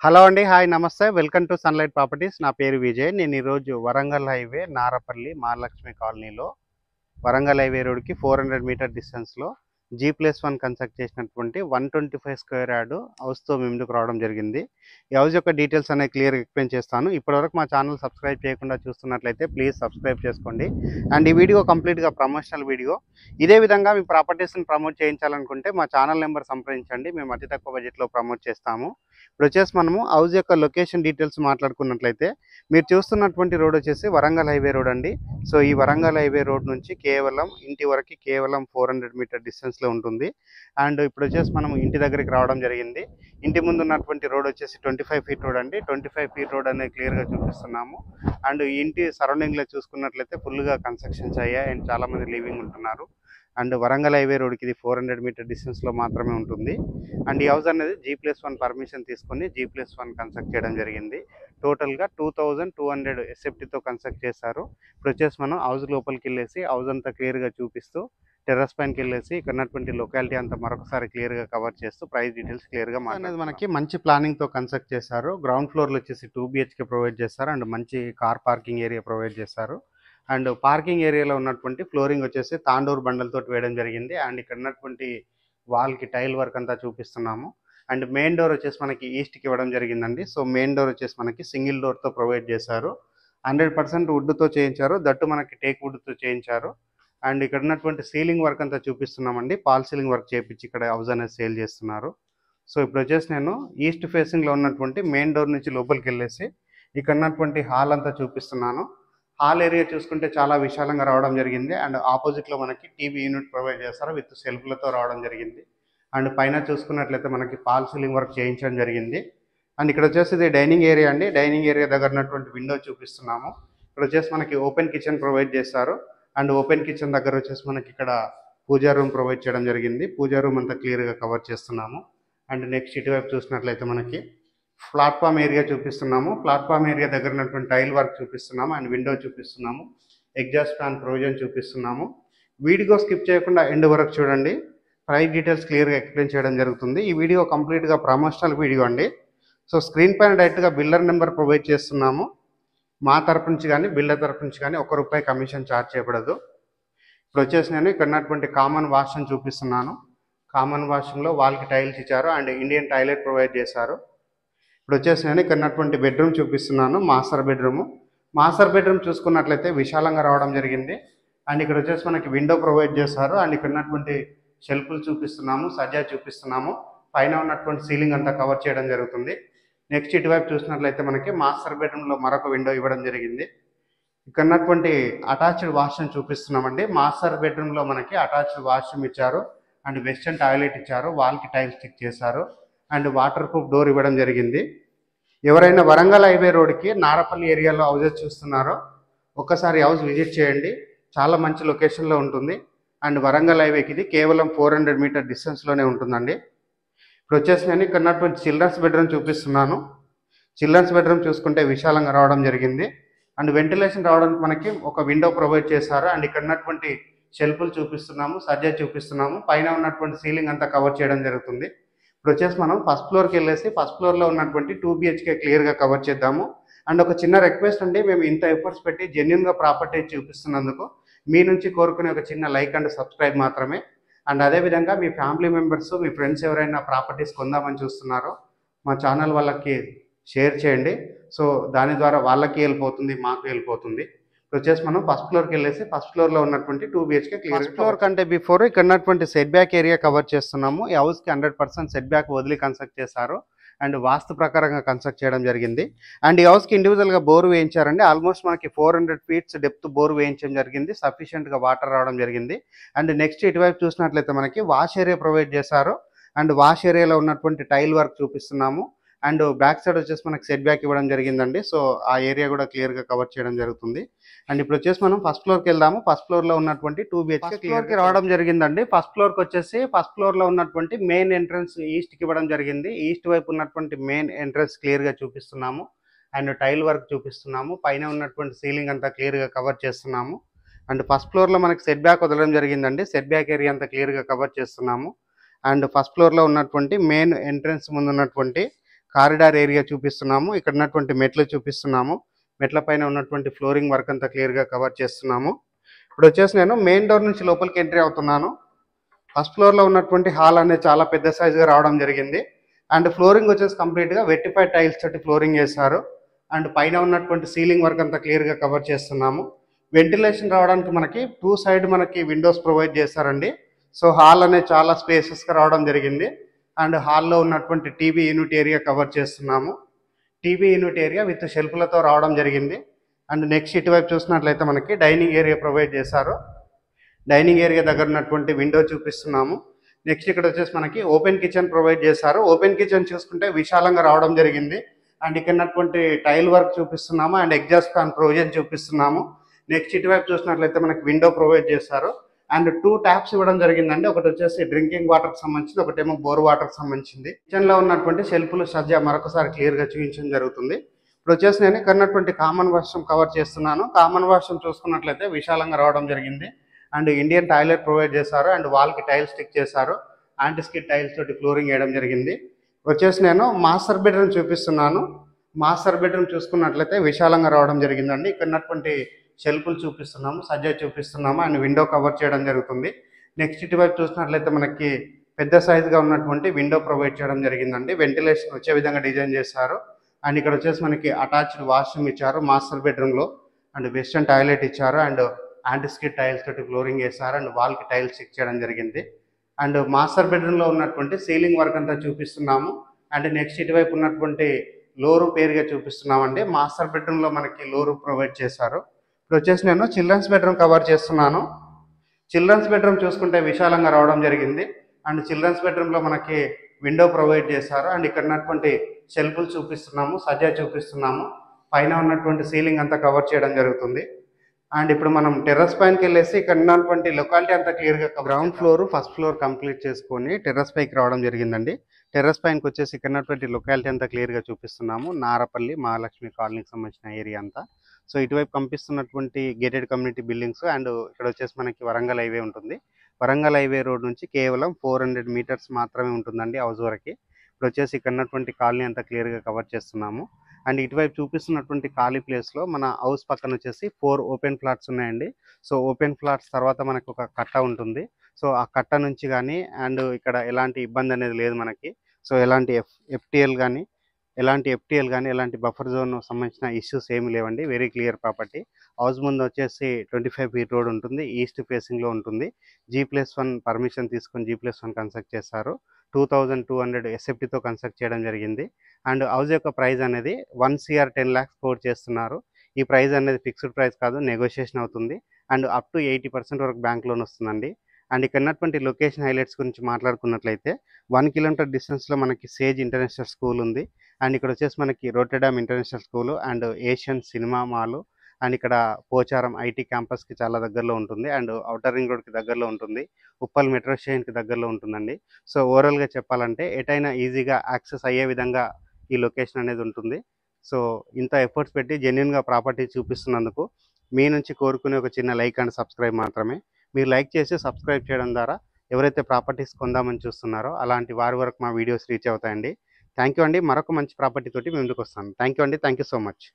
Hello అండి. Hi నమస్తే. Welcome to sunlight properties. నా పేరు విజయ్. నేను ఈరోజు వరంగల్ హైవే నారపల్లి మహాలక్ష్మి కాలనీలో వరంగల్ హైవే రోడ్‌కి 400 మీటర్ డిస్టెన్స్‌లో G+1 కన్స్ట్రక్ట్ చేసినటువంటి 125 స్క్వేర్ యార్డ్ హౌస్‌తో మీ ముందుకు రావడం జరిగింది. ఈ హౌస్ యొక్క డీటెయిల్స్ అనేవి క్లియర్‌గా ఎక్స్‌ప్లెయిన్ చేస్తాను. ఇప్పటివరకు మా ఛానల్ సబ్స్క్రైబ్ చేయకుండా చూస్తున్నట్లయితే ప్లీజ్ సబ్స్క్రైబ్ చేసుకోండి. అండ్ ఈ వీడియో కంప్లీట్‌గా ప్రమోషనల్ వీడియో. ఇదే విధంగా మీ ప్రాపర్టీస్‌ని ప్రమోట్ చేయించాలనుకుంటే మా ఛానల్ నెంబర్ సంప్రదించండి. మేము అతి తక్కువ బడ్జెట్‌లో ప్రమోట్ చేస్తాము. ఇప్పుడు వచ్చేసి మనము హౌస్ యొక్క లొకేషన్ డీటెయిల్స్ మాట్లాడుకున్నట్లయితే మీరు చూస్తున్నటువంటి రోడ్ వచ్చేసి వరంగల్ హైవే రోడ్ అండి. సో ఈ వరంగల్ హైవే రోడ్ నుంచి కేవలం ఇంటి వరకు కేవలం 400 మీటర్ డిస్టెన్స్లో ఉంటుంది. అండ్ ఇప్పుడు వచ్చేసి మనం ఇంటి దగ్గరికి రావడం జరిగింది. ఇంటి ముందు ఉన్నటువంటి రోడ్ వచ్చేసి 25 ఫీట్ రోడ్ అండి. 25 ఫీట్ రోడ్ అనేది క్లియర్గా చూపిస్తున్నాము. అండ్ ఈ ఇంటి సరౌండింగ్లో చూసుకున్నట్లయితే ఫుల్గా కన్స్ట్రక్షన్స్ అయ్యాయి అండ్ చాలామంది లివింగ్ ఉంటున్నారు. అండ్ వరంగల్ హైవే రోడ్కి ఇది 400 మీటర్ డిస్టెన్స్లో మాత్రమే ఉంటుంది. అండ్ ఈ హౌస్ అనేది G+1 పర్మిషన్ తీసుకొని G+1 కన్స్ట్రక్ట్ చేయడం జరిగింది. టోటల్గా 2200 ఎస్ఎఫ్టీతో కన్స్ట్రక్ట్ చేశారు. ఇప్పుడు వచ్చేసి మనం హౌస్ లోపలికి వెళ్ళేసి హౌస్ అంతా క్లియర్గా చూపిస్తూ టెర్రస్ పైనకి వెళ్ళేసి ఇక్కడ ఉన్నటువంటి లొకాలిటీ అంతా మరొకసారి క్లియర్గా కవర్ చేస్తూ ప్రైస్ డీటెయిల్స్ క్లియర్గా అనేది మనకి మంచి ప్లానింగ్తో కన్స్ట్రక్ట్ చేశారు. గ్రౌండ్ ఫ్లోర్లో వచ్చేసి 2 BHK ప్రొవైడ్ చేస్తారు అండ్ మంచి కార్ పార్కింగ్ ఏరియా ప్రొవైడ్ చేస్తారు. అండ్ పార్కింగ్ ఏరియాలో ఉన్నటువంటి ఫ్లోరింగ్ వచ్చేసి తాండూరు బండలతో వేయడం జరిగింది. అండ్ ఇక్కడ ఉన్నటువంటి వాల్కి టైల్ వర్క్ అంతా చూపిస్తున్నాము. అండ్ మెయిన్ డోర్ వచ్చేసి మనకి ఈస్ట్కి ఇవ్వడం జరిగిందండి. సో మెయిన్ డోర్ వచ్చేసి మనకి సింగిల్ డోర్తో ప్రొవైడ్ చేశారు. 100% వుడ్తో చేయించారు, దట్టు మనకి టేక్ వుడ్తో చేయించారు. అండ్ ఇక్కడ ఉన్నటువంటి సీలింగ్ వర్క్ అంతా చూపిస్తున్నామండి. పాల్ సీలింగ్ వర్క్ చేయించి ఇక్కడ హౌస్ అనేది సేల్ చేస్తున్నారు. సో ఇప్పుడు వచ్చేసి నేను ఈస్ట్ ఫేసింగ్లో ఉన్నటువంటి మెయిన్ డోర్ నుంచి లోపలికి వెళ్ళేసి ఇక్కడ ఉన్నటువంటి హాల్ అంతా చూపిస్తున్నాను. హాల్ ఏరియా చూసుకుంటే చాలా విశాలంగా రావడం జరిగింది. అండ్ ఆపోజిట్లో మనకి టీవీ యూనిట్ ప్రొవైడ్ చేస్తారు విత్ సెల్ఫ్లతో రావడం జరిగింది. అండ్ పైన చూసుకున్నట్లయితే మనకి ఫాల్ సీలింగ్ వర్క్ చేయించడం జరిగింది. అండ్ ఇక్కడ వచ్చేసి ఇది డైనింగ్ ఏరియా అండి. డైనింగ్ ఏరియా దగ్గర ఉన్నటువంటి విండో చూపిస్తున్నాము. ఇక్కడ వచ్చేసి మనకి ఓపెన్ కిచెన్ ప్రొవైడ్ చేస్తారు. అండ్ ఓపెన్ కిచెన్ దగ్గర వచ్చేసి మనకి ఇక్కడ పూజా రూమ్ ప్రొవైడ్ చేయడం జరిగింది. పూజా రూమ్ అంతా క్లియర్గా కవర్ చేస్తున్నాము. అండ్ నెక్స్ట్ ఇటువైపు చూసినట్లయితే మనకి ప్లాట్ఫామ్ ఏరియా చూపిస్తున్నాము. ప్లాట్ఫామ్ ఏరియా దగ్గర ఉన్నటువంటి టైల్ వర్క్ చూపిస్తున్నాము అండ్ విండో చూపిస్తున్నాము. ఎగ్జాస్ట్ ఫ్యాన్ ప్రొవిజన్ చూపిస్తున్నాము. వీడియో స్కిప్ చేయకుండా ఎండ్ వరకు చూడండి. ప్రైస్ డీటెయిల్స్ క్లియర్గా ఎక్స్ప్లెయిన్ చేయడం జరుగుతుంది. ఈ వీడియో కంప్లీట్గా ప్రమోషనల్ వీడియో అండి. సో స్క్రీన్ పైన డైరెక్ట్గా బిల్డర్ నెంబర్ ప్రొవైడ్ చేస్తున్నాము. మా తరపు నుంచి కానీ బిల్డర్ తరపు నుంచి కానీ ₹1 కమిషన్ ఛార్జ్ చేయబడదు. ఇప్పుడు వచ్చేసి నేను ఇక్కడ ఉన్నటువంటి కామన్ వాష్రూమ్ చూపిస్తున్నాను. కామన్ వాష్రూమ్లో వాల్కి టైల్స్ ఇచ్చారు అండ్ ఇండియన్ టాయిలెట్ ప్రొవైడ్ చేశారు. ఇప్పుడు వచ్చేసి నేను ఇక్కడ ఉన్నటువంటి బెడ్రూమ్ చూపిస్తున్నాను. Master bedroom. మాస్టర్ బెడ్రూమ్ చూసుకున్నట్లయితే విశాలంగా రావడం జరిగింది. అండ్ ఇక్కడ వచ్చేసి మనకి విండో ప్రొవైడ్ చేశారు. అండ్ ఇక్కడ ఉన్నటువంటి షెల్ఫ్లు చూపిస్తున్నాము, సజ్జా చూపిస్తున్నాము. పైన ఉన్నటువంటి సీలింగ్ అంతా కవర్ చేయడం జరుగుతుంది. నెక్స్ట్ ఇటువైపు చూసినట్లయితే మనకి మాస్టర్ బెడ్రూమ్లో మరొక విండో ఇవ్వడం జరిగింది. ఇక్కడ ఉన్నటువంటి అటాచ్డ్ వాష్రూమ్ చూపిస్తున్నామండి. మాస్టర్ బెడ్రూమ్లో మనకి అటాచ్డ్ వాష్రూమ్ ఇచ్చారు అండ్ వెస్టర్న్ టాయిలెట్ ఇచ్చారు. వాల్కి టైల్ స్టిక్ చేశారు అండ్ వాటర్ ప్రూఫ్ డోర్ ఇవ్వడం జరిగింది. ఎవరైనా వరంగల్ హైవే రోడ్కి నారపల్లి ఏరియాలో హౌజెస్ చూస్తున్నారో ఒక్కసారి హౌస్ విజిట్ చేయండి. చాలా మంచి లొకేషన్లో ఉంటుంది. అండ్ వరంగల్ హైవేకి ఇది కేవలం 400 మీటర్ డిస్టెన్స్లోనే ఉంటుందండి. ఇప్పుడు వచ్చేసి నేను ఇక్కడ ఉన్నటువంటి చిల్డ్రన్స్ బెడ్రూమ్ చూపిస్తున్నాను. చిల్డ్రన్స్ బెడ్రూమ్ చూసుకుంటే విశాలంగా రావడం జరిగింది. అండ్ వెంటిలేషన్ రావడానికి మనకి ఒక విండో ప్రొవైడ్ చేశారు. అండ్ ఇక్కడ ఉన్నటువంటి షెల్ఫ్లు చూపిస్తున్నాము, సజ్జా చూపిస్తున్నాము. పైన ఉన్నటువంటి సీలింగ్ అంతా కవర్ చేయడం జరుగుతుంది. ఇప్పుడు వచ్చేసి మనం ఫస్ట్ ఫ్లోర్కి వెళ్ళేసి ఫస్ట్ ఫ్లోర్లో ఉన్నటువంటి 2 BHK క్లియర్గా కవర్ చేద్దాము. అండ్ ఒక చిన్న రిక్వెస్ట్ అండి, మేము ఇంత ఎఫర్ట్స్ పెట్టి జెన్యున్గా ప్రాపర్టీ చూపిస్తున్నందుకు మీ నుంచి కోరుకునే ఒక చిన్న లైక్ అండ్ సబ్స్క్రైబ్ మాత్రమే. అండ్ అదేవిధంగా మీ ఫ్యామిలీ మెంబర్స్, మీ ఫ్రెండ్స్ ఎవరైనా ప్రాపర్టీస్ కొందామని చూస్తున్నారో మా ఛానల్ వాళ్ళకి షేర్ చేయండి. సో దాని ద్వారా వాళ్ళకి వెళ్ళిపోతుంది, మాకు వెళ్ళిపోతుంది. ఇప్పుడు వచ్చేసి మనం ఫస్ట్ ఫ్లోర్కి వెళ్ళేసి ఫస్ట్ ఫ్లోర్లో ఉన్నటువంటి 2 BHK క్లియర్. ఫస్ట్ ఫ్లోర్ కంటే బిఫోర్ ఇక్కడ ఉన్నటువంటి సెట్ బ్యాక్ ఏరియా కవర్ చేస్తున్నాము. ఈ హౌస్కి 100% సెట్ బ్యాక్ వదిలి కన్స్ట్రక్ట్ చేశారు అండ్ వాస్తు ప్రకారంగా కన్స్ట్రక్ట్ చేయడం జరిగింది. అండ్ ఈ హౌస్కి ఇండివిజువల్గా బోర్ వేయించారండి. ఆల్మోస్ట్ మనకి 400 ఫీట్స్ డెప్త్ బోర్ వేయించడం జరిగింది. సఫిషియెంట్గా వాటర్ రావడం జరిగింది. అండ్ నెక్స్ట్ ఇటువైపు చూసినట్లయితే మనకి వాష్ ఏరియా ప్రొవైడ్ చేశారు. అండ్ వాష్ ఏరియాలో ఉన్నటువంటి టైల్ వర్క్ చూపిస్తున్నాము. అండ్ బ్యాక్ సైడ్ వచ్చేసి మనకి సెట్ బ్యాక్ ఇవ్వడం జరిగిందండి. సో ఆ ఏరియా కూడా క్లియర్గా కవర్ చేయడం జరుగుతుంది. అండ్ ఇప్పుడు వచ్చేసి మనం ఫస్ట్ ఫ్లోర్కి వెళ్దాము. ఫస్ట్ ఫ్లోర్లో ఉన్నటువంటి 2 BHK క్లియర్కి రావడం జరిగిందండి. ఫస్ట్ ఫ్లోర్కి వచ్చేసి ఫస్ట్ ఫ్లోర్లో ఉన్నటువంటి మెయిన్ ఎంట్రన్స్ ఈస్ట్కి ఇవ్వడం జరిగింది. ఈస్ట్ వైపు ఉన్నటువంటి మెయిన్ ఎంట్రన్స్ క్లియర్గా చూపిస్తున్నాము. అండ్ టైల్ వర్క్ చూపిస్తున్నాము. పైన ఉన్నటువంటి సీలింగ్ అంతా క్లియర్గా కవర్ చేస్తున్నాము. అండ్ ఫస్ట్ ఫ్లోర్లో మనకి సెట్ బ్యాక్ వదలడం జరిగిందండి. సెట్ బ్యాక్ ఏరియా అంతా క్లియర్గా కవర్ చేస్తున్నాము. అండ్ ఫస్ట్ ఫ్లోర్లో ఉన్నటువంటి మెయిన్ ఎంట్రన్స్ ముందు ఉన్నటువంటి కారిడార్ ఏరియా చూపిస్తున్నాము. ఇక్కడ ఉన్నటువంటి మెట్లు చూపిస్తున్నాము. మెట్ల పైన ఉన్నటువంటి ఫ్లోరింగ్ వర్క్ అంతా క్లియర్గా కవర్ చేస్తున్నాము. ఇప్పుడు వచ్చేసి నేను మెయిన్ డోర్ నుంచి లోపలికి ఎంట్రీ అవుతున్నాను. ఫస్ట్ ఫ్లోర్లో ఉన్నటువంటి హాల్ అనేది చాలా పెద్ద సైజుగా రావడం జరిగింది. అండ్ ఫ్లోరింగ్ వచ్చేసి కంప్లీట్గా వెట్టిఫైడ్ టైల్స్ తోటి ఫ్లోరింగ్ చేశారు. అండ్ పైన ఉన్నటువంటి సీలింగ్ వర్క్ అంతా క్లియర్గా కవర్ చేస్తున్నాము. వెంటిలేషన్ రావడానికి మనకి 2 సైడ్ మనకి విండోస్ ప్రొవైడ్ చేశారండి. సో హాల్ అనేది చాలా స్పేసెస్గా రావడం జరిగింది. అండ్ హాల్లో ఉన్నటువంటి టీవీ యూనిట్ ఏరియా కవర్ చేస్తున్నాము. టీవీ యూనిట్ ఏరియా విత్ షెల్ఫ్లతో రావడం జరిగింది. అండ్ నెక్స్ట్ ఇటువైపు చూసినట్లయితే మనకి డైనింగ్ ఏరియా ప్రొవైడ్ చేశారు. డైనింగ్ ఏరియా దగ్గర ఉన్నటువంటి విండో చూపిస్తున్నాము. నెక్స్ట్ ఇక్కడ వచ్చేసి మనకి ఓపెన్ కిచెన్ ప్రొవైడ్ చేశారు. ఓపెన్ కిచెన్ చూసుకుంటే విశాలంగా రావడం జరిగింది. అండ్ ఇక్కడ ఉన్నటువంటి టైల్ వర్క్ చూపిస్తున్నాము. అండ్ ఎగ్జాస్ట్ ఫ్యాన్ ప్రొవిజన్ చూపిస్తున్నాము. నెక్స్ట్ ఇటువైపు చూసినట్లయితే మనకి విండో ప్రొవైడ్ చేశారు. అండ్ 2 ట్యాప్స్ ఇవ్వడం జరిగిందండి. ఒకటి వచ్చేసి డ్రింకింగ్ వాటర్కి సంబంధించింది, ఒకటేమో బోర్ వాటర్కి సంబంధించింది. కిచెన్లో ఉన్నటువంటి షెల్ఫ్లు సజ్జ మరొకసారి క్లియర్గా చూపించడం జరుగుతుంది. ఇప్పుడు వచ్చేసి నేను ఇక్కడ ఉన్నటువంటి కామన్ వాష్రూమ్ కవర్ చేస్తున్నాను. కామన్ వాష్రూమ్ చూసుకున్నట్లయితే విశాలంగా రావడం జరిగింది. అండ్ ఇండియన్ టాయిలెట్ ప్రొవైడ్ చేశారు. అండ్ వాల్కి టైల్స్ స్టిక్ చేశారు. యాంటీ స్కిడ్ టైల్స్ తోటి ఫ్లోరింగ్ వేయడం జరిగింది. వచ్చేసి నేను మాస్టర్ బెడ్రూమ్ చూపిస్తున్నాను. మాస్టర్ బెడ్రూమ్ చూసుకున్నట్లయితే విశాలంగా రావడం జరిగిందండి. ఇక్కడ ఉన్నటువంటి షెల్ఫ్లు చూపిస్తున్నాము, సజ్జా చూపిస్తున్నాము. అండ్ విండో కవర్ చేయడం జరుగుతుంది. నెక్స్ట్ ఇటువైపు చూసినట్లయితే మనకి పెద్ద సైజుగా ఉన్నటువంటి విండో ప్రొవైడ్ చేయడం జరిగిందండి. వెంటిలేషన్ వచ్చే విధంగా డిజైన్ చేశారు. అండ్ ఇక్కడ వచ్చేసి మనకి అటాచ్డ్ వాష్రూమ్ ఇచ్చారు మాస్టర్ బెడ్రూమ్లో. అండ్ వెస్టర్న్ టాయిలెట్ ఇచ్చారు. అండ్ యాంటీ స్కిడ్ టైల్స్ తోటి ఫ్లోరింగ్ వేశారు. అండ్ వాల్కి టైల్స్ స్టిక్ చేయడం జరిగింది. అండ్ మాస్టర్ బెడ్రూమ్లో ఉన్నటువంటి సీలింగ్ వర్క్ అంతా చూపిస్తున్నాము. అండ్ నెక్స్ట్ ఇటువైపు ఉన్నటువంటి లో రూప్ ఏరియా చూపిస్తున్నామండి. మాస్టర్ బెడ్రూమ్లో మనకి లో రూప్ ప్రొవైడ్ చేశారు. ఇప్పుడు వచ్చేసి నేను చిల్డ్రన్స్ బెడ్రూమ్ కవర్ చేస్తున్నాను. చిల్డ్రన్స్ బెడ్రూమ్ చూసుకుంటే విశాలంగా రావడం జరిగింది. అండ్ చిల్డ్రన్స్ బెడ్రూమ్లో మనకి విండో ప్రొవైడ్ చేశారు. అండ్ ఇక్కడ ఉన్నటువంటి షెల్ఫ్లు చూపిస్తున్నాము, సజ్జా చూపిస్తున్నాము. పైన ఉన్నటువంటి సీలింగ్ అంతా కవర్ చేయడం జరుగుతుంది. అండ్ ఇప్పుడు మనం టెర్రస్ పైనకి వెళ్ళేసి ఇక్కడ ఉన్నటువంటి లొకాలిటీ అంతా క్లియర్గా ground floor first floor complete చేసుకొని టెర్రస్ పైకి రావడం జరిగిందండి. టెర్రస్ పైనకి వచ్చేసి ఇక్కడ ఉన్నటువంటి లొకాలిటీ అంతా క్లియర్గా చూపిస్తున్నాము. నారపల్లి మహాలక్ష్మి కాలనీకి సంబంధించిన ఏరియా అంతా. సో ఇటువైపు కనిపిస్తున్నటువంటి గేటెడ్ కమ్యూనిటీ బిల్డింగ్స్ అండ్ ఇక్కడ వచ్చేసి మనకి వరంగల్ హైవే ఉంటుంది. వరంగల్ హైవే రోడ్ నుంచి కేవలం 400 మీటర్స్ మాత్రమే ఉంటుందండి హౌస్ వరకు. ఇప్పుడు వచ్చేసి ఇక్కడ ఉన్నటువంటి కాలనీ అంతా క్లియర్గా కవర్ చేస్తున్నాము. అండ్ ఇటువైపు చూపిస్తున్నటువంటి ఖాళీ ప్లేస్లో మన హౌస్ పక్కన వచ్చేసి 4 ఓపెన్ ఫ్లాట్స్ ఉన్నాయండి. సో ఓపెన్ ఫ్లాట్స్ తర్వాత మనకు ఒక కట్ట ఉంటుంది. సో ఆ కట్ట నుంచి కానీ అండ్ ఇక్కడ ఎలాంటి ఇబ్బంది అనేది లేదు మనకి. సో ఎలాంటి ఎఫ్టీఎల్ కానీ ఎలాంటి బఫర్ జోన్ సంబంధించిన ఇష్యూస్ ఏమి లేవండి. Very clear property. హౌస్ ముందు వచ్చేసి 25 ఫీట్ రోడ్ ఉంటుంది. ఈస్ట్ ఫేసింగ్లో ఉంటుంది. G+1 పర్మిషన్ తీసుకొని G+1 కన్స్ట్రక్ట్ చేస్తారు. 2200 ఎస్ఎఫ్టీతో కన్స్ట్రక్ట్ చేయడం జరిగింది. అండ్ హౌస్ యొక్క ప్రైస్ అనేది 1 CR 10 lakhs కోట్ చేస్తున్నారు. ఈ ప్రైస్ అనేది ఫిక్స్డ్ ప్రైస్ కాదు, నెగోషియేషన్ అవుతుంది. అండ్ అప్ టు 80% వరకు బ్యాంక్ లోన్ వస్తుందండి. అండ్ ఇక్కడ ఉన్నటువంటి లొకేషన్ హైలైట్స్ గురించి మాట్లాడుకున్నట్లయితే 1 కిలోమీటర్ డిస్టెన్స్లో మనకి సేజ్ ఇంటర్నేషనల్ స్కూల్ ఉంది. అండ్ ఇక్కడ వచ్చేసి మనకి Rotterdam international school and Asian cinema mall and ఇక్కడ పోచారం ఐటీ క్యాంపస్కి చాలా దగ్గరలో ఉంటుంది. అండ్ ఔటర్ రింగ్ రోడ్కి దగ్గరలో ఉంటుంది. ఉప్పల్ మెట్రో స్టేషన్కి దగ్గరలో ఉంటుందండి. సో ఓవరాల్గా చెప్పాలంటే ఎటైనా ఈజీగా యాక్సెస్ అయ్యే విధంగా ఈ లొకేషన్ అనేది ఉంటుంది. సో ఇంత ఎఫర్ట్స్ పెట్టి జెన్యున్గా ప్రాపర్టీ చూపిస్తున్నందుకు మీ నుంచి కోరుకునే ఒక చిన్న లైక్ అండ్ సబ్స్క్రైబ్ మాత్రమే. మీరు లైక్ చేసి సబ్స్క్రైబ్ చేయడం ద్వారా ఎవరైతే ప్రాపర్టీస్ కొందామని చూస్తున్నారో అలాంటి వారి వరకు మా వీడియోస్ రీచ్ అవుతాయండి. థ్యాంక్ యూ అండి. మరొక మంచి ప్రాపర్టీ తోటి మీ ముందుకు వస్తాను. థ్యాంక్ యూ అండి. Thank you so much.